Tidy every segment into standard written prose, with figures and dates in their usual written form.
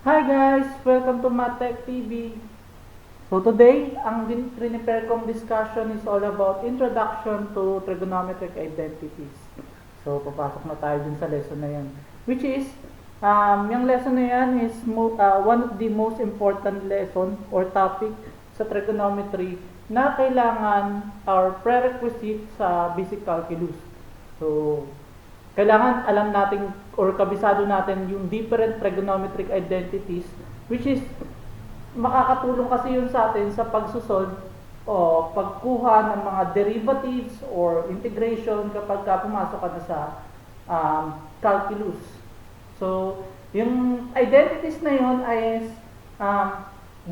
Hi guys! Welcome to Matech TV. So today, ang prepare kong discussion is all about Introduction to Trigonometric Identities. So papasok na tayo dun sa lesson na yan. Which is, yung lesson na yan is one of the most important lesson or topic sa trigonometry na kailangan or prerequisite sa basic calculus. So, kailangan alam natin or kabisado natin yung different trigonometric identities, which is makakatulong kasi yun sa atin sa pagsusolve o pagkuha ng mga derivatives or integration kapag pumasok ka na sa calculus. So, yung identities na yun ay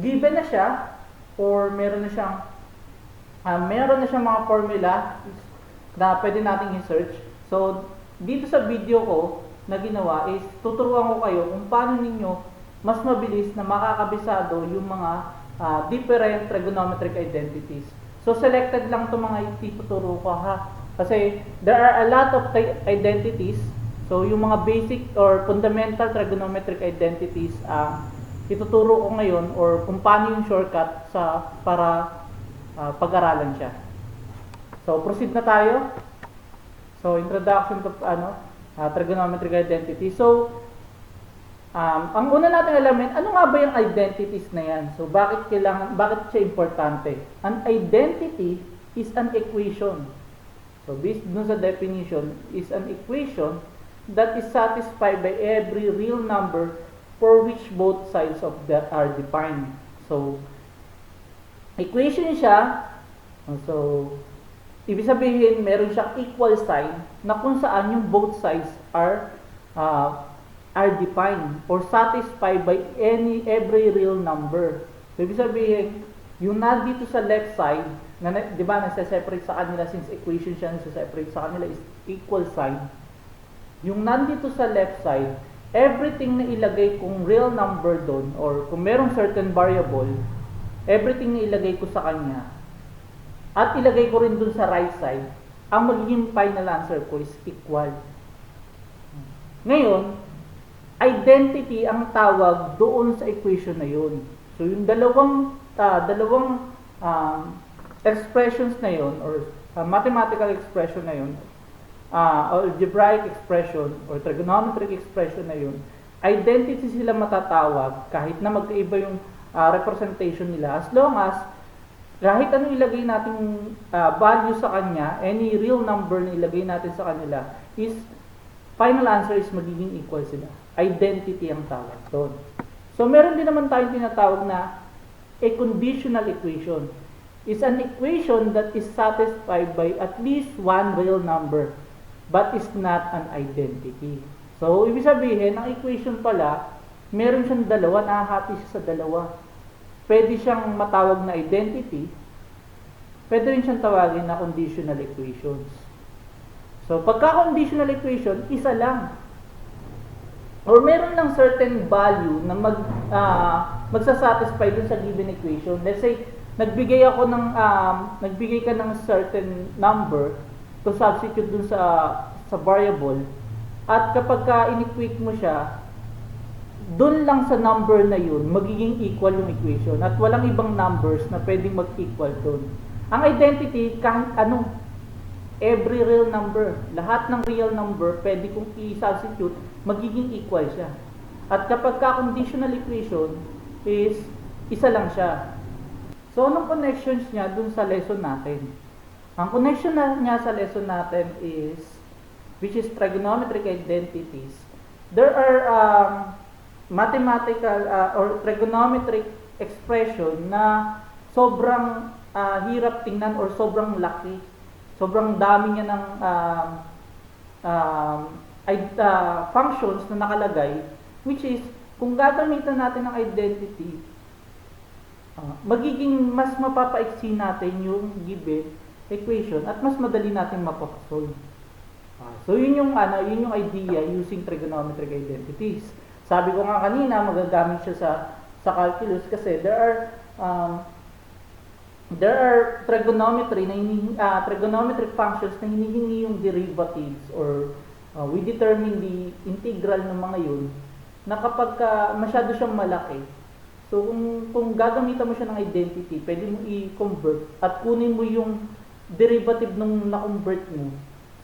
given na siya or meron na siyang mga formula na pwede nating i-search. So, dito sa video ko na ginawa is tuturuan ko kayo kung paano ninyo mas mabilis na makakabisado yung mga different trigonometric identities. So selected lang itong mga ituturo ko ha. Kasi there are a lot of identities. So yung mga basic or fundamental trigonometric identities ituturo ko ngayon or kung paano yung shortcut para pag-aralan siya. So proceed na tayo. So, introduction to trigonometric identity. So, ang una natin alamin, ano nga ba yung identities na yan? So, bakit siya importante? An identity is an equation. So, based dun sa definition, is an equation that is satisfied by every real number for which both sides of that are defined. So, equation siya. So, ibig sabihin, meron siyang equal sign na kung saan yung both sides are defined or satisfied by every real number. So, ibig sabihin, yung nandito sa left side, na, di ba, nasa-separate sa kanila since equation siya, nasa-separate sa kanila is equal sign. Yung nandito sa left side, everything na ilagay kong real number doon or kung merong certain variable, everything na ilagay ko sa kanya, at ilagay ko rin dun sa right side, ang magiging final answer ko is equal. Ngayon, identity ang tawag doon sa equation na yun. So, yung dalawang expressions na yun, or mathematical expression na yun, algebraic expression, or trigonometric expression na yun, identity sila matatawag kahit na magkaiba yung representation nila as long as kahit ano ilagay nating value sa kanya, any real number na ilagay natin sa kanila, is final answer is magiging equal sila. Identity ang tawag doon. So, meron din naman tayong tinatawag na a conditional equation. Is an equation that is satisfied by at least one real number, but is not an identity. So, ibig sabihin, ang equation pala, meron siyang dalawa, nakahati siya sa dalawa. Pwede siyang matawag na identity, pwede rin siyang tawagin na conditional equations. So, pagka conditional equation, isa lang. Or meron lang certain value na magsasatisfy dun sa given equation. Let's say, nagbigay ka ng certain number to substitute dun sa variable, at kapag in-equate mo siya, doon lang sa number na yun, magiging equal yung equation at walang ibang numbers na pwedeng mag-equal doon. Ang identity, kahit ano, every real number, lahat ng real number, pwede kong i-substitute, magiging equal siya. At kapag conditional equation is, isa lang siya. So, anong connections niya doon sa lesson natin? Ang connection niya sa lesson natin is, which is trigonometric identities. There are mathematical or trigonometric expression na sobrang hirap tingnan or sobrang laki. Sobrang dami niya ng functions na nakalagay, which is, kung gagamitan natin ng identity, magiging mas mapapaiksi natin yung given equation at mas madali natin mapasolve. So yun yung idea using trigonometric identities. Sabi ko nga kanina, magagamit siya sa calculus kasi there are trigonometric functions na hinihingi yung derivatives or we determine the integral ng mga yun na kapag masyado siyang malaki, so kung gagamitan mo siya ng identity, pwede mo i-convert at kunin mo yung derivative nung na-convert mo,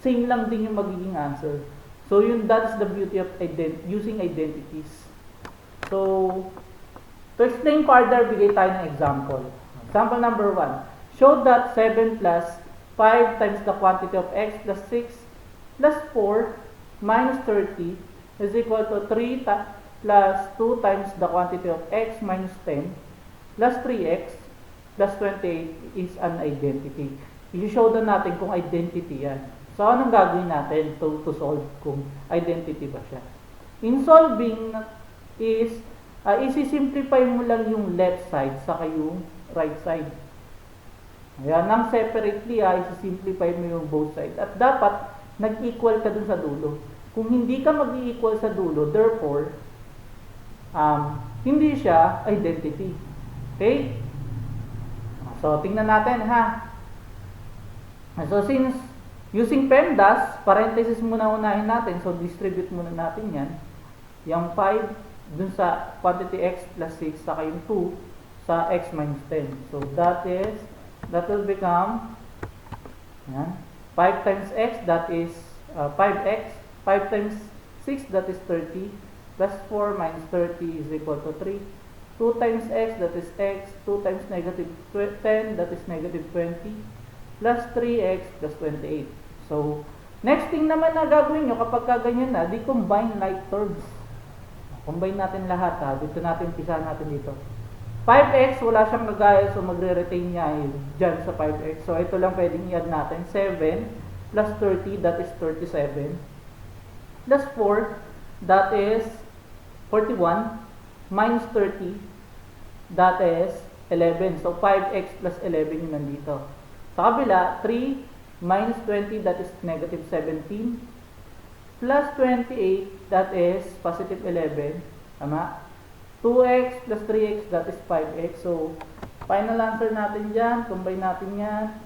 same lang din yung magiging answer. So that's the beauty of using identities. So to explain further, bigay tayo ng example. Example number 1. Show that 7 plus 5 times the quantity of x plus 6 plus 4 minus 30 is equal to 3 plus 2 times the quantity of x minus 10 plus 3x plus 28 is an identity. I-show na natin kung identity yan. So, anong gagawin natin to solve kung identity ba siya? In solving is, isi-simplify mo lang yung left side saka yung right side. Ayan, nang separately, isi-simplify mo yung both sides. At dapat, nag-equal ka dun sa dulo. Kung hindi ka mag-equal sa dulo, therefore, hindi siya identity. Okay? So, tingnan natin, ha? So, since using PEMDAS, parenthesis muna unahin natin. So, distribute muna natin yan. Yung 5 dun sa quantity x plus 6, saka yung 2 sa x minus 10. So, that will become yan, 5 times x, that is 5x. 5 times 6, that is 30. Plus 4 minus 30 is equal to 3. 2 times x, that is x. 2 times negative 10, that is negative 20. Plus 3x plus 28. So, next thing naman na gagawin nyo kapag ganyan na, di combine like terms. Combine natin lahat, ha. Dito natin, pisahan natin dito. 5x, wala siyang nagaya, so magre-retain niya dyan sa 5x. So, ito lang pwedeng i-add natin. 7 plus 30, that is 37. Plus 4, that is 41. Minus 30, that is 11. So, 5x plus 11 yung nandito. Sa kabila, 3 minus 20, that is negative 17. Plus 28, that is positive 11. Tama? 2x plus 3x, that is 5x. So, final answer natin dyan. Combine natin yan.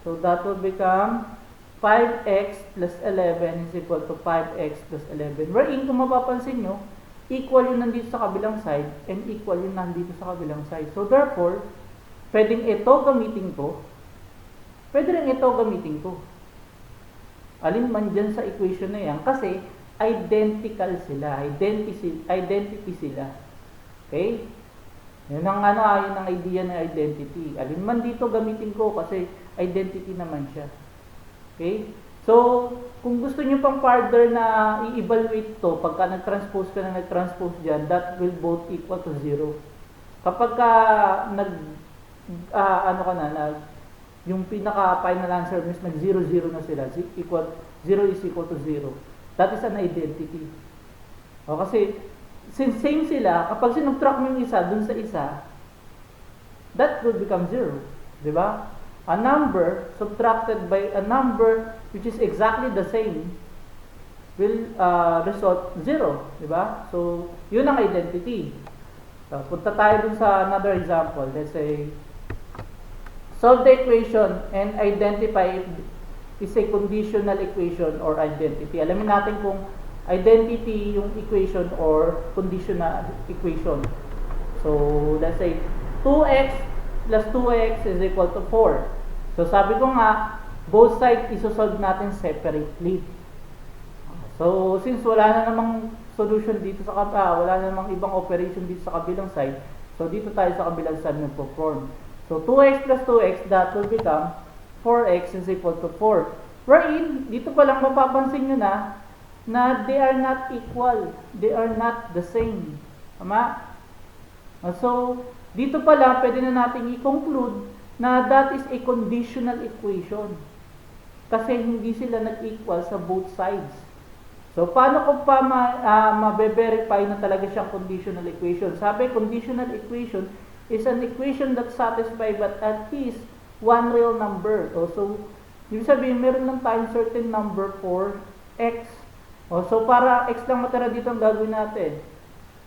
So, that will become 5x plus 11 is equal to 5x plus 11. Wherein, kung mapapansin nyo, equal yung nandito sa kabilang side and equal yung nandito sa kabilang side. So, therefore, pwedeng ito gamitin ko. Pwede rin ito gamitin ko. Alin man dyan sa equation na yan. Kasi, identical sila. Identity sila. Okay? Yun ang yun ang idea ng identity. Alin man dito gamitin ko kasi identity naman siya. Okay? So, kung gusto nyo pang further na i-evaluate to, pagka nag-transpose ka na nag-transpose dyan, that will both equal to 0. Kapag yung pinaka-final answer is nag-0, 0 na sila, 0 is equal to 0. That is an identity. O, kasi, since same sila, kapag sinubtract mo yung isa dun sa isa, that will become 0. Diba? A number subtracted by a number which is exactly the same will result 0. Diba? So, yun ang identity. So, punta tayo dun sa another example. Let's say, solve the equation and identify if is a conditional equation or identity. Alamin natin kung identity yung equation or conditional equation. So, let's say 2x plus 2x is equal to 4. So, sabi ko nga, both sides isosolve natin separately. So, since wala na namang solution dito sa wala na namang ibang operation dito sa kabilang side, so dito tayo sa kabilang side nagpo-form. So, 2x plus 2x, that will become 4x is equal to 4. Wherein, dito pa lang mapapansin nyo na they are not equal. They are not the same. Tama? So, dito pa lang, pwede na natin i-conclude na that is a conditional equation. Kasi hindi sila nag-equal sa both sides. So, paano ko pa ma-verify na talaga siyang conditional equation? Sabi, conditional equation is an equation that satisfies but at least one real number. So, ibig sabihin, meron lang tayong certain number for x. So, para x lang matira dito ang gagawin natin.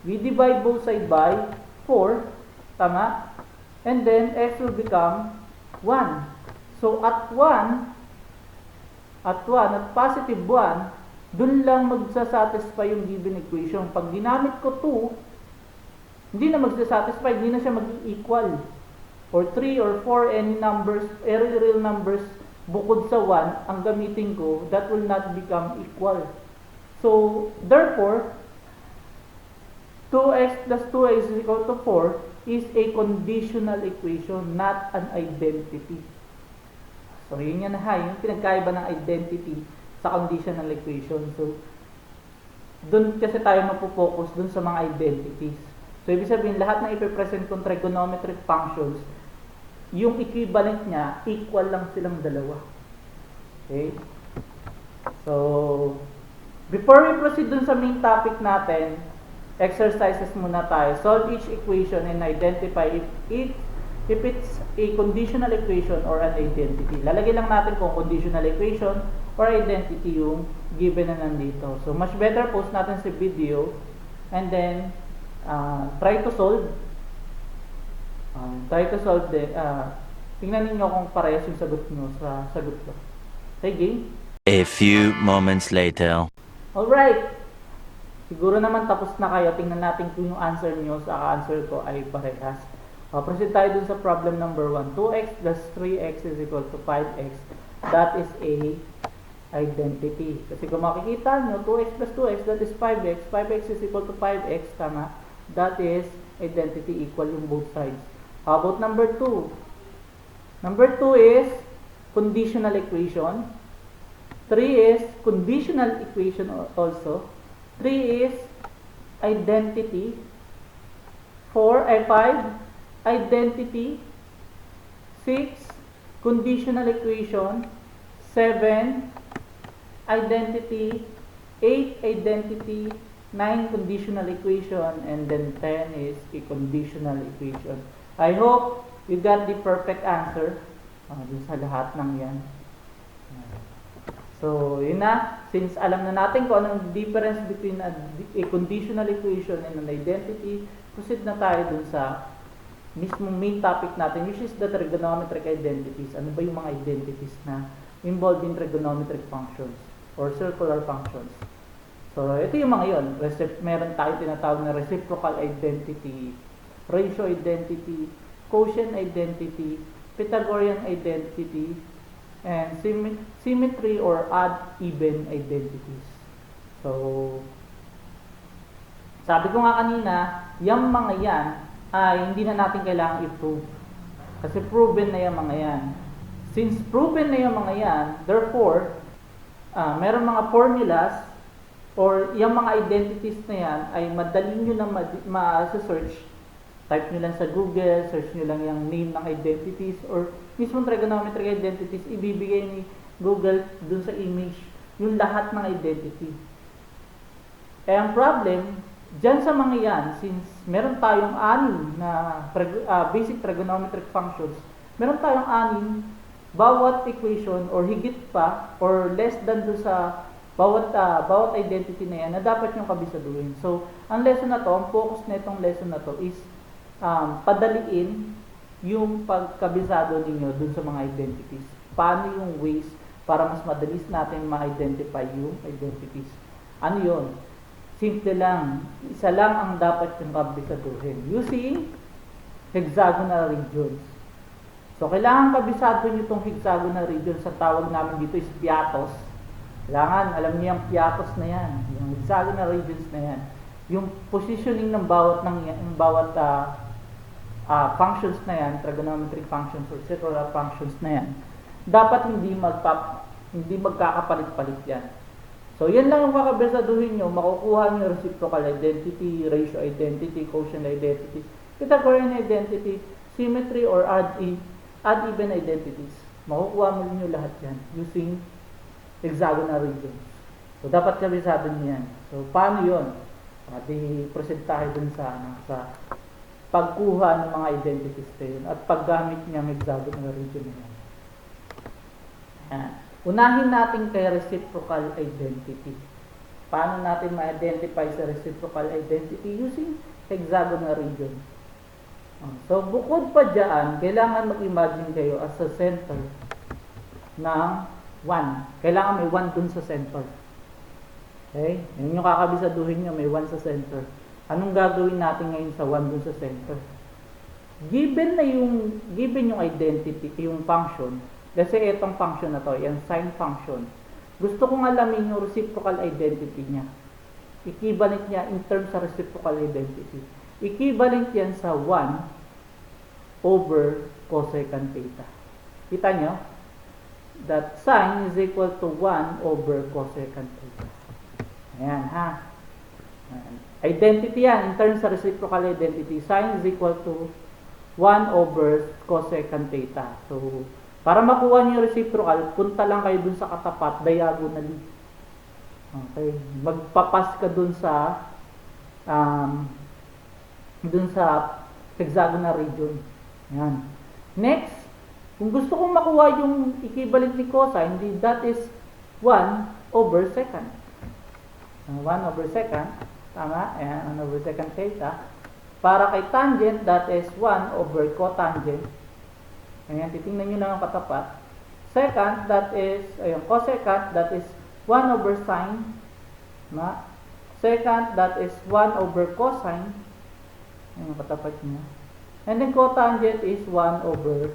We divide both sides by 4. Tama? And then, x will become 1. So, at positive 1, dun lang magsasatisfy yung given equation. Pag ginamit ko 2, hindi na magsasatisfy, hindi na siya mag-equal. Or 3 or 4, any numbers, any real numbers, bukod sa 1, ang gamitin ko, that will not become equal. So, therefore, 2x plus 2x is equal to 4 is a conditional equation, not an identity. So, yun yan ha, yung pinagkaiba ng identity sa conditional equation. So, dun kasi tayo mapofocus dun sa mga identities. So, ibig sabihin, lahat na ipipresent kong trigonometric functions, yung equivalent niya, equal lang silang dalawa. Okay? So, before we proceed dun sa main topic natin, exercises muna tayo. Solve each equation and identify if it's a conditional equation or an identity. Lalagay lang natin kung conditional equation or identity yung given na nandito. So, much better post natin sa video and then try to solve. Tingnan ninyo kung parehas yung sagot nyo sa sagot ko. Okay, game? A few moments later. Alright. Siguro naman tapos na kayo. Tingnan natin kung yung answer nyo sa answer ko ay parehas. Proceed tayo dun sa problem number 1. 2x plus 3x is equal to 5x. That is a identity. Kasi kung makikita nyo, 2x plus 2x, that is 5x. 5x is equal to 5x, tama? That is identity, equal yung both sides. How about number 2? Number 2 is conditional equation. 3 is conditional equation also. 3 is identity. 5, identity. 6, conditional equation. 7, identity. 8, identity. 9, conditional equation. And then 10 is a conditional equation. I hope you got the perfect answer dun sa lahat ng yan. So, yun na. Since alam na natin kung anong difference between a conditional equation and an identity, proceed na tayo dun sa mismong main topic natin, which is the trigonometric identities. Ano ba yung mga identities na involved in trigonometric functions or circular functions? So, ito yung mga yun. Meron tayo tinatawag na reciprocal identity, ratio identity, quotient identity, Pythagorean identity, and symmetry or odd-even identities. So, sabi ko nga kanina, yung mga yan ay hindi na natin kailangang i-prove. Kasi proven na yung mga yan. Since proven na yung mga yan, therefore, meron mga formulas or yung mga identities na yan ay madali nyo na ma-search. Type nyo lang sa Google, search nyo lang yung name ng identities or mismong trigonometric identities, ibibigay ni Google dun sa image yung lahat ng identity. Kaya ang problem, dyan sa mga yan, since meron tayong 6 na basic trigonometric functions, meron tayong 6, bawat equation or higit pa or less than dun sa bawat identity na yan na dapat yung kabisaduhin. So, ang lesson na to, ang focus na itong lesson na to is padaliin yung pagkabisado ninyo dun sa mga identities. Paano yung ways para mas madalis natin ma-identify yung identities. Ano yun? Simple lang. Isa lang ang dapat yung kabisaduhin. Using hexagonal regions. So, kailangan kabisado nyo itong hexagonal regions. Sa tawag namin dito is piatos. Kailangan, alam niyo yung piatos na yan. Yung hexagonal regions na yan. Yung positioning ng bawat functions na yan, trigonometric functions or circular functions na yan, dapat hindi magkakapalit-palit yan. So, yan lang yung kakabisaduhin nyo. Makukuha nyo reciprocal identity, ratio identity, quotient identity, Pythagorean identity, symmetry or odd-even identities. Makukuha mo nyo lahat yan using hexagonal regions. So, dapat kabisado nyo yan. So, paano yun? Proceed tayo dun sa pagkuha ng mga identities na yun at paggamit niyang hexagonal region na yan. Unahin natin kay reciprocal identity. Paano natin ma-identify sa reciprocal identity using hexagonal region? So, bukod pa dyan, kailangan mag-imagine kayo as a center ng 1. Kailangan may 1 dun sa center. Okay? Yan yung kakabisaduhin nyo, may 1 sa center. Anong gagawin natin ngayon sa 1 dun sa center? Given yung identity, yung function, kasi itong function na to, yung sine function, gusto kong alamin yung reciprocal identity niya. Equivalent niya in terms sa reciprocal identity. Equivalent yan sa 1 over cosecant theta. Kita nyo? That sine is equal to 1 over cosecant theta. Ayan, ha? Ayan. Identity yan, in terms sa reciprocal identity. Sine is equal to 1 over cosecant theta. So, para makuha niyo yung reciprocal, punta lang kayo dun sa katapat, diagonally. Okay? Magpapas ka dun sa hexagonal region. Ayan. Next, kung gusto kong makuha yung equivalent ni cosine, that is 1 over secant. 1 over secant, tama? Ayan, 1 over secant theta. Para kay tangent, that is 1 over cotangent. Ayan, titingnan nyo lang ang katapat. Secant, that is, ayun, cosecant, that is 1 over sine. Na? Secant, that is 1 over cosine. Ayan, katapat nyo. And then cotangent is 1 over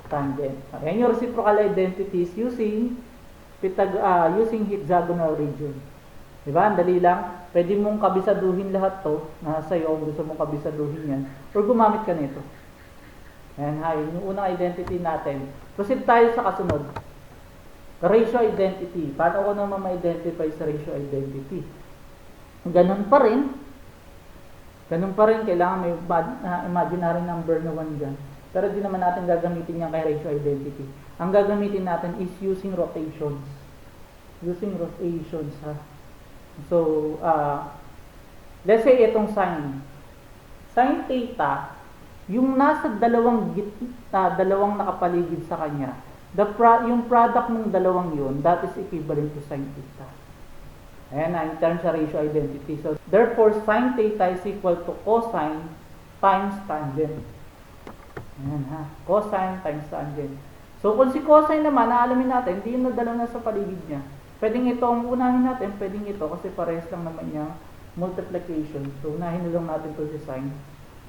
tangent. Ayan yung reciprocal identities using hexagonal region. Diba? Ang dali lang. Pwede mong kabisaduhin lahat to. Nasa iyo kung gusto mong kabisaduhin yan. Or gumamit ka nito. Ayan ha. Yung unang identity natin. Proceed tayo sa kasunod. Ratio identity. Paano ko naman ma-identify sa ratio identity? Ganun pa rin. Kailangan may imaginary number na 1 dyan. Pero di naman natin gagamitin yan kay ratio identity. Ang gagamitin natin is using rotations. Using rotations ha. So, let's say itong sine. Sine theta, yung nasa dalawang nakapaligid sa kanya, yung product ng dalawang yun, that is equivalent to sine theta. Ayan na, in terms of ratio identity. So, therefore, sine theta is equal to cosine times tangent. Ayan ha, cosine times tangent. So, kung si cosine naman, naalamin natin, hindi yung nadala na sa paligid niya. Pwedeng ito ang unahin natin, pwedeng ito kasi parehas lang naman yung multiplication. So, unahin na lang natin ito si sine.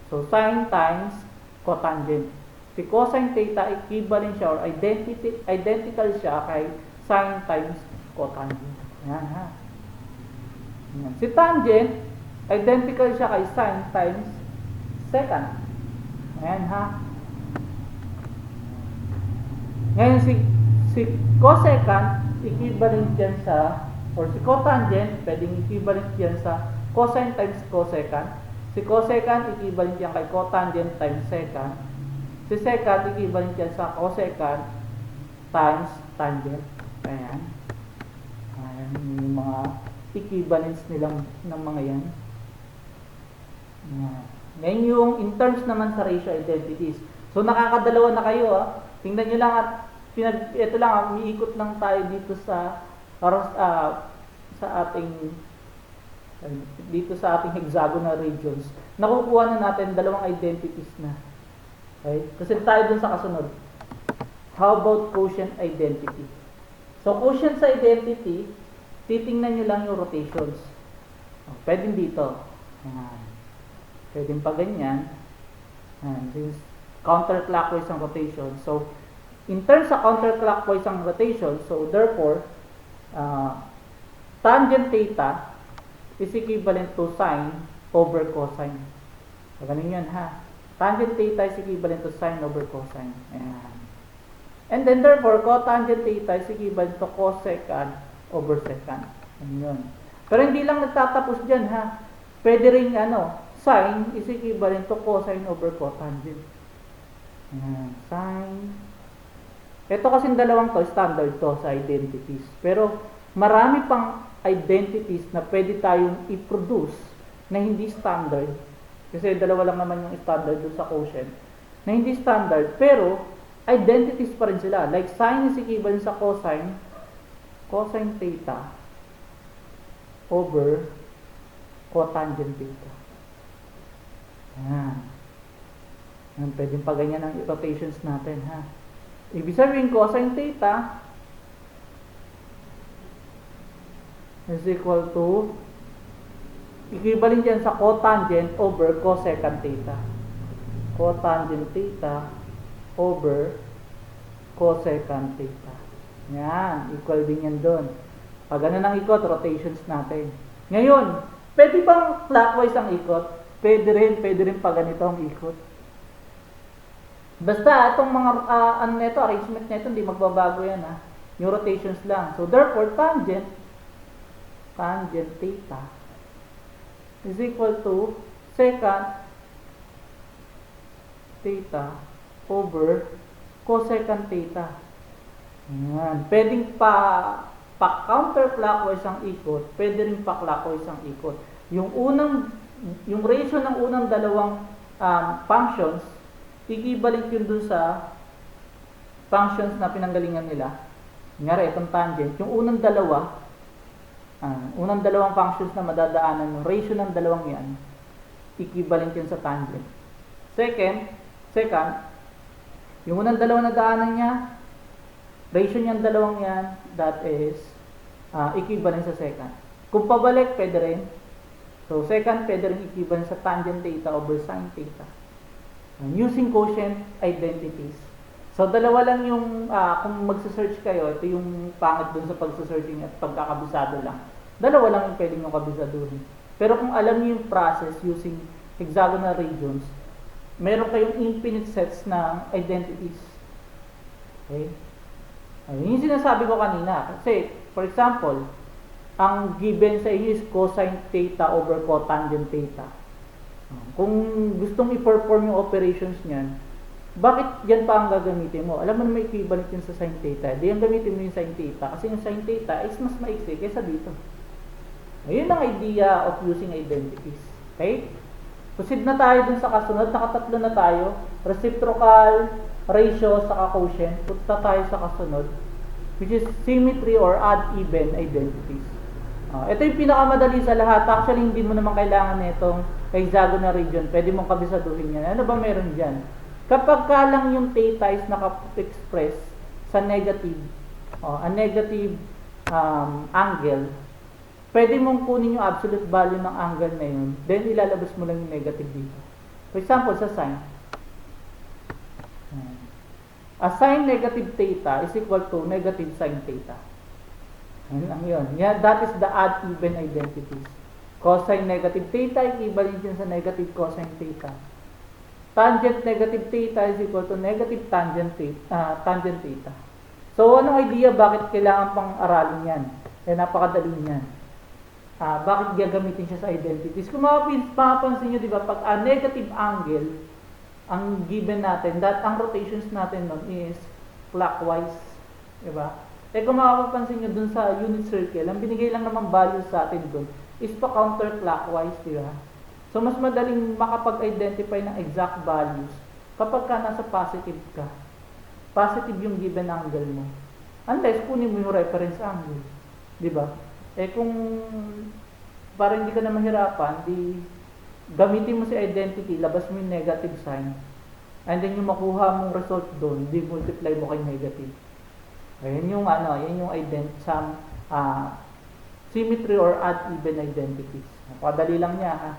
So, sine times cotangent. Si cosine theta, equivalent siya or identical siya kay sine times cotangent. Ayan ha. Ayan. Si tangent, identical siya kay sine times secant. Ayan ha. Ngayon si cosecant, equivalent yan sa, or si cotangent, pwedeng equivalent yan sa cosine times cosecant. Si cosecant, equivalent yan kay cotangent times secant. Si secant, equivalent yan sa cosecant times tangent. Ayan. Ayan yung mga equivalents nilang ng mga yan. Ayan. Ngayon yung in terms naman sa ratio identities. So nakakadalawa na kayo Tingnan nyo lang at ito lang umiikot lang tayo dito sa ating hexagonal regions. Nakukuha na natin dalawang identities na. Okay? Kasi tayo dun sa kasunod. How about quotient identity? So quotient sa identity, titingnan nyo lang yung rotations. Pwedeng dito. Pwedeng pa ganyan. Since counterclockwise ang rotation. So, in terms sa counterclockwise ang rotation, so therefore, tangent theta is equivalent to sine over cosine. So, ganun yun ha. Tangent theta is equivalent to sine over cosine. Ayan. And then therefore, cotangent theta is equivalent to cosecant over secant. Ganun yun. Pero hindi lang nagtatapos dyan ha. Pwede rin sine is equivalent to cosine over cotangent. Ayan, sine. Ito kasing dalawang to, standard to sa identities. Pero marami pang identities na pwede tayong i-produce na hindi standard. Kasi dalawa lang naman yung standard doon sa quotient. Na hindi standard, pero identities pa rin sila. Like sine is equivalent sa cosine theta over cotangent theta. Ayan. Pwedeng pa ganyan ang rotations natin ha. Ibig sabihin cosine theta is equal to, equivalent yan sa cotangent over cosecant theta. Cotangent theta over cosecant theta. Yan, equal din yan doon. Pag ano ng ikot, rotations natin. Ngayon, pwede bang clockwise ang ikot? Pwede rin pag ganito ang ikot. Basta, itong mga arrangement nito, hindi magbabago yan ha. Yung rotations lang. So, therefore, tangent theta is equal to secant theta over cosecant theta. Ayan. Pwedeng pa-counterclockwise ang ikot, pwede rin pa-clockwise ang ikot. Yung ratio ng unang dalawang functions, equivalent yun dun sa functions na pinanggalingan nila. Ngari, itong tangent, yung unang dalawang functions na madadaanan, yung ratio ng dalawang yan, equivalent yun sa tangent. Second, yung unang dalawang nadaanan niya, ratio niyang dalawang yan, that is equivalent sa secant. Kung pabalik, pwede rin. So, secant, pwede rin equivalent sa tangent theta over sin theta. Using quotient identities. So, dalawa lang yung, kung magsa-search kayo, ito yung pangit dun sa pagsa-searching at pagkakabisado lang. Dalawa lang yung pwede nyo kabisaduhin. Pero kung alam niyo yung process using hexagonal regions, meron kayong infinite sets ng identities. Okay? Ayun yung sinasabi ko kanina. Kasi, for example, ang given sa inyo is cosine theta over cotangent theta. Kung gustong i-perform yung operations niyan, bakit yan pa ang gagamitin mo? Alam mo na may equivalent yun sa sin theta. Di ang gamitin mo yung sin theta. Kasi yung sin theta is mas maiksi kaysa dito. Ayun ang idea of using identities. Okay? Proceed na tayo dun sa kasunod. Nakatatlo na tayo. Reciprocal, ratio, saka quotient. Punta tayo sa kasunod, which is symmetry or odd-even identities. Ito yung pinakamadali sa lahat. Actually, hindi mo naman kailangan nitong hexagonal region. Pwede mong kabisaduhin yan. Ano ba meron dyan? Kapag ka lang yung theta is naka-express sa negative, a negative angle, pwede mong kunin yung absolute value ng angle na yun, then ilalabas mo lang yung negative dito. For example, sa sine. A sine negative theta is equal to negative sine theta. Ayun lang yun. Yeah, that is the odd-even identities. Cosine negative theta equivalent yun sa negative cosine theta. Tangent negative theta is equal to negative tangent theta. So, anong idea bakit kailangan pang aralin yan? Napakadali yan. Bakit gagamitin siya sa identities? Kung mapapansin nyo, di ba, pag negative angle, ang given natin, ang rotations natin nun is clockwise. Di ba? Kung mapapansin nyo dun sa unit circle, ang binigay lang naman value sa atin dun is pa counterclockwise, di ba? So, mas madaling makapag-identify ng exact values kapag ka nasa positive ka. Positive yung given angle mo. Unless kunin mo yung reference angle. Di ba? Kung para hindi ka na mahirapan, gamitin mo si identity, labas mo yung negative sign, and then yung makuha mong result doon, multiply mo kay negative. Yan yung symmetry or odd-even identities. Napakadali lang niya ha.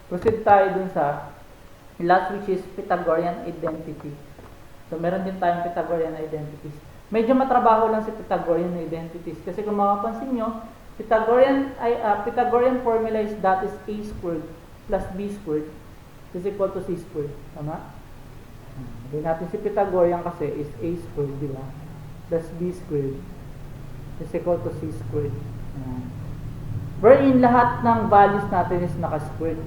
Proceed tayo dun sa last, which is Pythagorean identity. So meron din tayong Pythagorean identities. Medyo matrabaho lang si Pythagorean identities kasi kung mapapansin nyo, Pythagorean formula is that is a squared plus b squared is equal to c squared. Tama? Hindi natin si Pythagorean kasi is a squared, di ba? Plus b squared is equal to c squared. Wherein lahat ng values natin is naka-squared.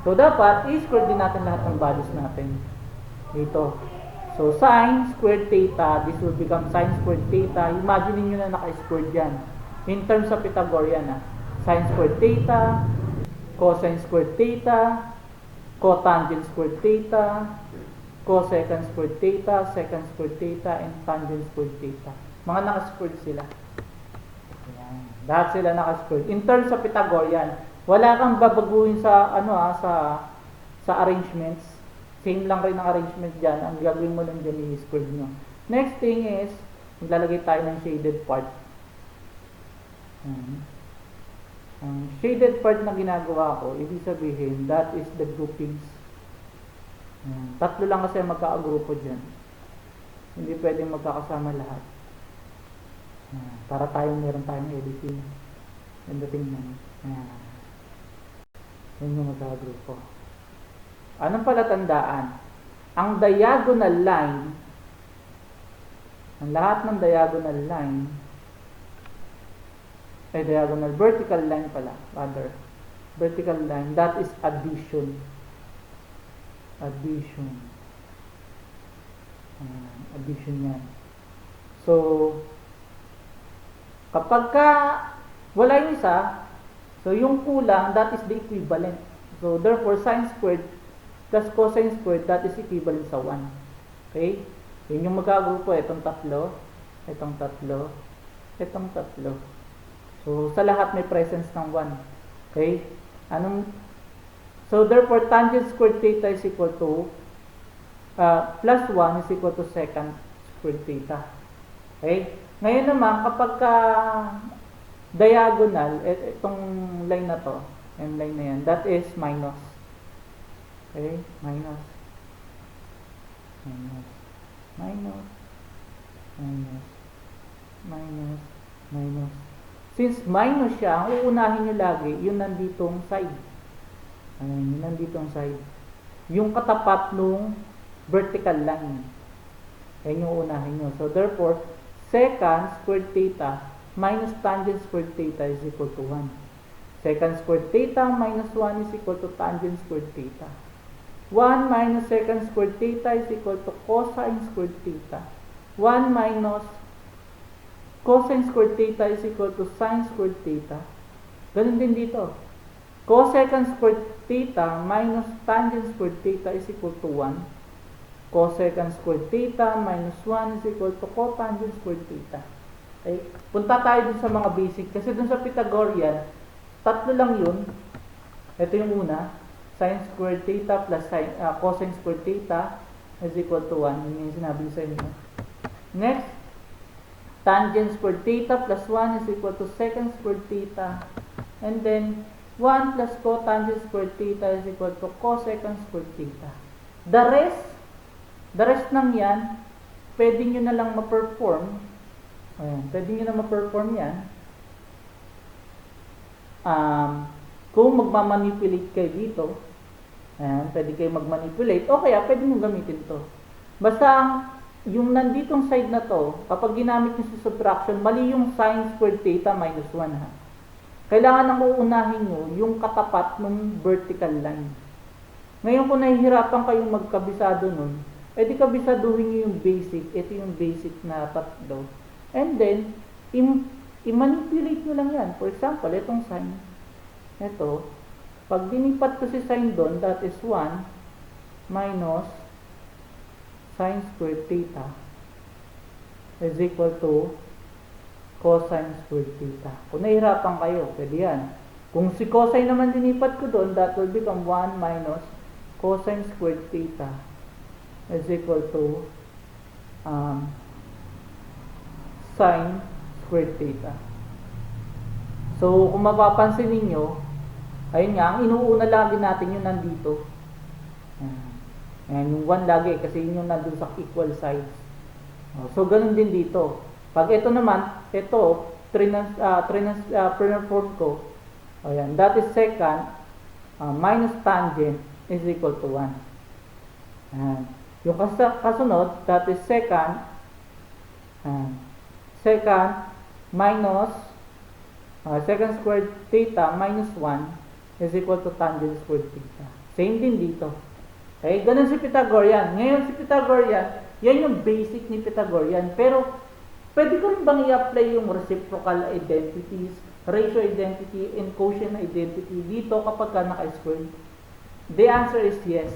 So, dapat i-square din natin lahat ng values natin dito. So, sin squared theta, this will become sin squared theta. Imagine niyo na naka-squared yan. In terms of Pythagorean, sin squared theta, cosine squared theta, cotangent squared theta, cosecant squared theta, secant squared theta, and tangent squared theta. Mga naka-squared sila. Ayan. Lahat sila naka-squared. In terms of Pythagorean, wala kang babaguhin sa sa arrangements. Same lang rin ang arrangement diyan. Ang gagawin mo lang diyan is squared nyo. Next thing is maglalagay tayo ng shaded part. Ang shaded part na ginagawa ko, ibig sabihin, that is the groupings. Tatlo lang kasi magkakagrupo dyan. Hindi pwedeng magkakasama lahat. Para meron tayong editing. Ganda tingnan. Yan yung magkakagrupo. Anong palatandaan? Ang diagonal line, ang lahat ng diagonal line, diagonal vertical line pala, rather. Vertical line, that is addition. Addition. Addition yan. So, kapag wala yung isa, so yung kulang, that is the equivalent. So, therefore, sine squared plus cosine squared, that is equivalent sa 1. Okay? Yun yung magkagrupo, itong tatlo, itong tatlo, itong tatlo. So, sa lahat may presence ng 1. Okay? So, therefore, tangent squared theta is equal to plus 1 is equal to secant squared theta. Okay? Ngayon naman, kapag diagonal, itong line na to, yung line na yan, that is minus. Okay? Minus. Minus. Minus. Minus. Minus. Minus. Since minus siya, ang uunahin nyo lagi, yung nanditong side. Yung nanditong side. Yung katapat nung vertical line. Yan yung uunahin nyo. So, therefore, secant squared theta minus tangent squared theta is equal to 1. Secant squared theta minus 1 is equal to tangent squared theta. 1 minus secant squared theta is equal to cosine squared theta. 1 minus cosine squared theta is equal to sine squared theta. Ganun din dito. Cosecant squared theta minus tangent squared theta is equal to 1. Cosecant squared theta minus 1 is equal to cotangent squared theta. Okay? Punta tayo dun sa mga basic. Kasi dun sa Pythagorean, tatlo lang yun. Ito yung una. Sine squared theta plus cosine squared theta is equal to 1. Yun yung sinabi sa inyo. Next, tangent squared theta plus 1 is equal to secant squared theta. And then, 1 plus cotangent squared theta is equal to cosecant squared theta. The rest ng yan, pwede nyo na lang ma-perform. Ayan, pwede nyo na ma-perform yan. Kung magmamanipulate kayo dito, ayan, pwede kayo mag-manipulate, o kaya pwede nyo gamitin to. Basta yung nanditong side na to, kapag ginamit nyo sa subtraction, mali yung sine squared theta minus 1 ha. Kailangan nang uunahin nyo yung katapat ng vertical line. Ngayon kung nahihirapan kayong magkabisado nun, edi kabisaduhin nyo yung basic. Ito yung basic na tatlo. And then, i-manipulate nyo lang yan. For example, itong sine. Ito, pag dinipat ko si sine doon, that is 1 minus sine squared theta is equal to cosine squared theta. Kung nahihirapan kayo, pwede yan. Kung si cosine naman dinipat ko doon, that will become 1 minus cosine squared theta is equal to sine squared theta. So, kung mapapansin ninyo, ayun nga, ang inuuna lagi natin yung nandito. Ayan, yung 1 lagi kasi yun yung nandun sa equal sides. So, ganun din dito. Pag ito naman, ito, transform ko. Ayan, that is secant minus tangent is equal to 1. Ayan. Yung kasunod, that is secant minus secant squared theta minus 1 is equal to tangent squared theta. Same din dito. Okay, ganun si Pythagorean. Ngayon si Pythagorean, yan yung basic ni Pythagorean. Pero, pwede ko rin bang i-apply yung reciprocal identities, ratio identity, and quotient identity dito kapag ka naka-squared? The answer is yes.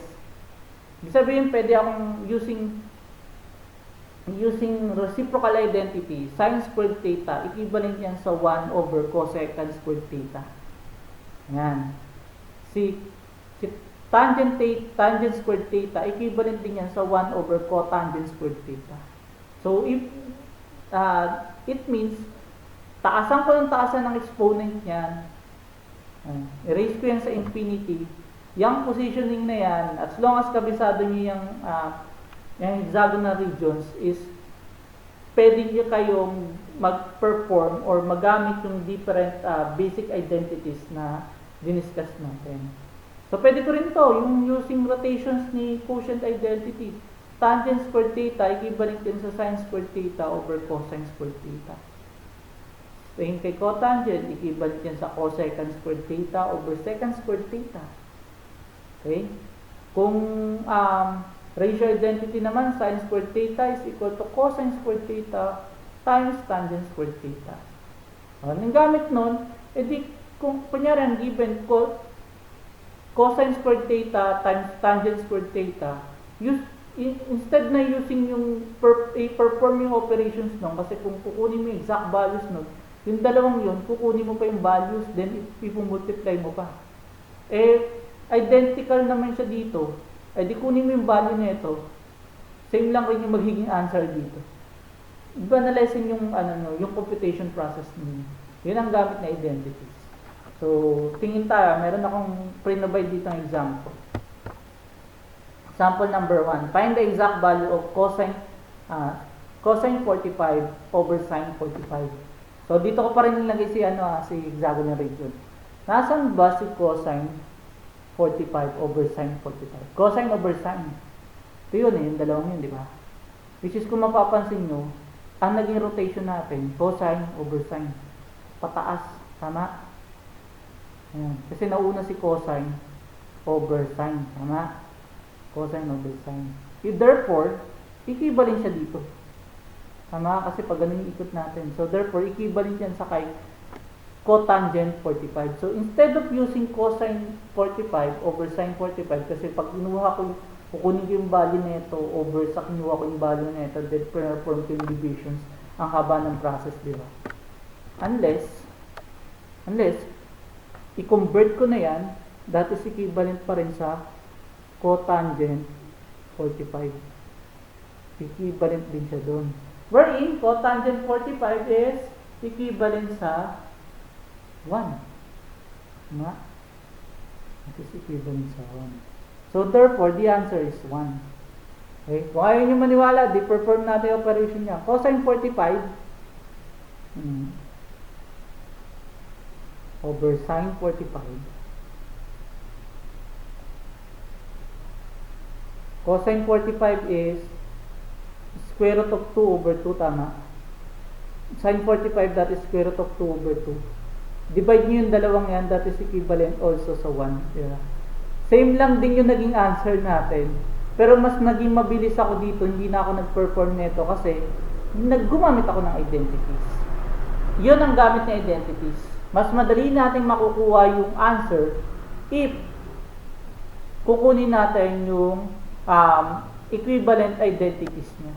Ibig sabihin, pwede akong using reciprocal identity, sine squared theta, equivalent yan sa 1 over cosecant squared theta. Yan. Si tangent squared theta, equivalent din yan sa 1 over cotangent squared theta. So, if it means, taasan ko yung taasan ng exponent niyan, Erase ko yan sa infinity. Yung positioning na yan, as long as kabisado nyo yung hexagonal regions, is pwede nyo kayong mag-perform or magamit yung different basic identities na diniscuss natin. So, pwede ko rin to, yung using rotations ni quotient identity. Tangent squared theta, equivalent din sa sin squared theta over cosine squared theta. Same kay cotangent, equivalent yan sa cosecant squared theta over secant squared theta. Okay? Kung ratio identity naman, sin squared theta is equal to cosine squared theta times tangent squared theta. Ang gamit nun, edi kung kunyari ang given cosine squared theta times tangent squared theta, instead na using yung perform yung operations nun, kasi kung kukunin mo yung exact values nun, yung dalawang yun, kukunin mo pa yung values, then ipumultiply mo pa. Identical naman siya dito. Di kunin mo yung value nito, same lang rin yung magiging answer dito. Iba na lesson yung, yung computation process ninyo. Yun ang gamit na identities. So, tingin tayo, meron akong pre-provide dito ng example. Example number 1. Find the exact value of cosine 45 over sine 45. So, dito ko pa rin nilagay si hexagonal region. Nasaan ba si cosine 45 over sine 45? Cosine over sine. Ito yun yung dalawang yun, di ba? Which is, kung mapapansin nyo, ang naging rotation natin, cosine over sine. Pataas. Tama? Ayan. Kasi nauna si cosine over sine. Tama? Cosine over sine. Therefore, equivalent siya dito. Tama? Kasi pag ganun yung ikot natin. So, therefore, equivalent yan sa kay cotangent 45. So, instead of using cosine 45 over sine 45, kasi pag kinuha ko, kukunin ko yung value nito over sa kinuha ko yung value nito, then perform ko yung divisions, ang haba ng process, di ba? Unless, i-convert ko na yan, that is equivalent pa rin sa cotangent 45. Equivalent din siya doon. Wherein, cotangent 45 is equivalent sa 1. Nga? It is equivalent sa 1. So, therefore, the answer is 1. Okay? Kung ayaw nyo maniwala, di-perform natin yung operation niya. Cosine 45 over sine 45. Cosine 45 is square root of 2 over 2, tama? Sine 45, that is square root of 2 over 2. Divide nyo yung dalawang yan, that is equivalent also sa 1. Yeah. Same lang din yung naging answer natin. Pero mas naging mabilis ako dito, hindi na ako nag-perform nito kasi gumamit ako ng identities. Yun ang gamit ng identities. Mas madali nating makukuha yung answer if kukunin natin yung equivalent identities niya.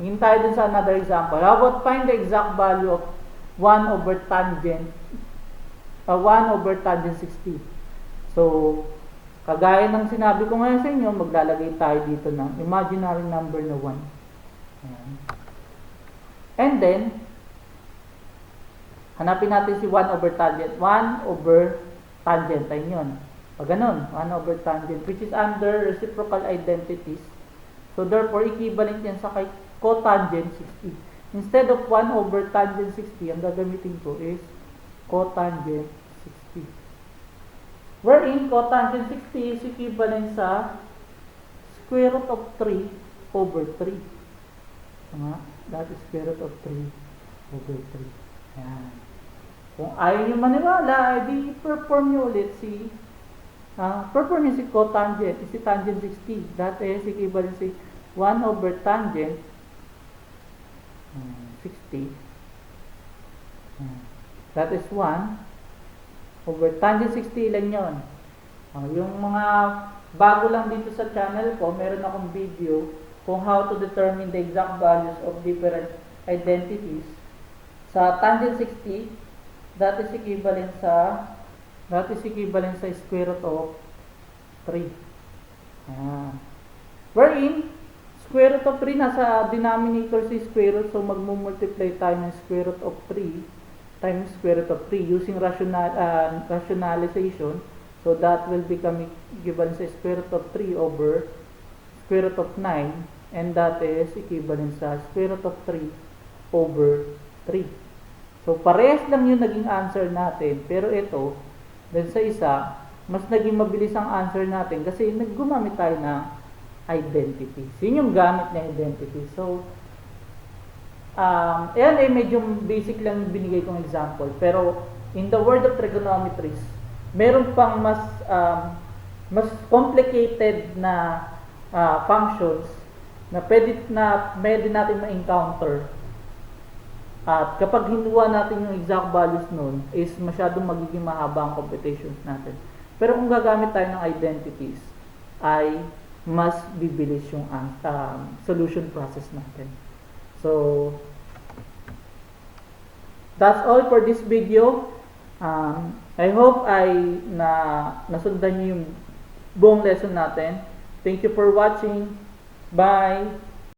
Hingin tayo dun sa another example. How about find the exact value of 1 over tangent 60. So, kagaya ng sinabi ko ngayon sa inyo, maglalagay tayo dito ng imaginary number na 1. Ayan. And then, hanapin natin si 1 over tangent. 1 over tangent. Ayun yun. Pag ganun, 1 over tangent, which is under reciprocal identities. So, therefore, equivalent yan sa kay cotangent 60. Instead of 1 over tangent 60, ang gagamitin ko is cotangent 60. Wherein cotangent 60 is equivalent sa square root of 3 over 3. That is square root of 3 over 3. Ayan. Kung ayaw nyo maniwala, edi perform nyo ulit si cotangent, si tangent 60. That is equivalent si 1 over tangent 60. That is 1 over tangent 60. Ilan yun? Yung mga bago lang dito sa channel ko, meron akong video kung how to determine the exact values of different identities. Sa tangent 60, that is equivalent sa square root of 3. Wherein square root of 3 nasa denominator si square root, so magmumultiply tayo ng square root of 3 times square root of 3 using rationalization. So that will become equivalent sa square root of 3 over square root of 9, and that is equivalent sa square root of 3 over 3. So parehas lang yung naging answer natin, pero ito, dahil sa isa, mas naging mabilis ang answer natin kasi naggumamit tayo ng identity. Yun yung gamit ng identity. So, ayan ay medyo basic lang binigay kong example. Pero, in the world of trigonometries, meron pang mas complicated na functions na pwede natin ma-encounter. At kapag hinuha natin yung exact values nun, is masyadong magiging mahaba ang computations natin. Pero kung gagamit tayo ng identities, ay mas bibilis yung solution process natin. So, that's all for this video. I hope nasundan niyo yung buong lesson natin. Thank you for watching. Bye!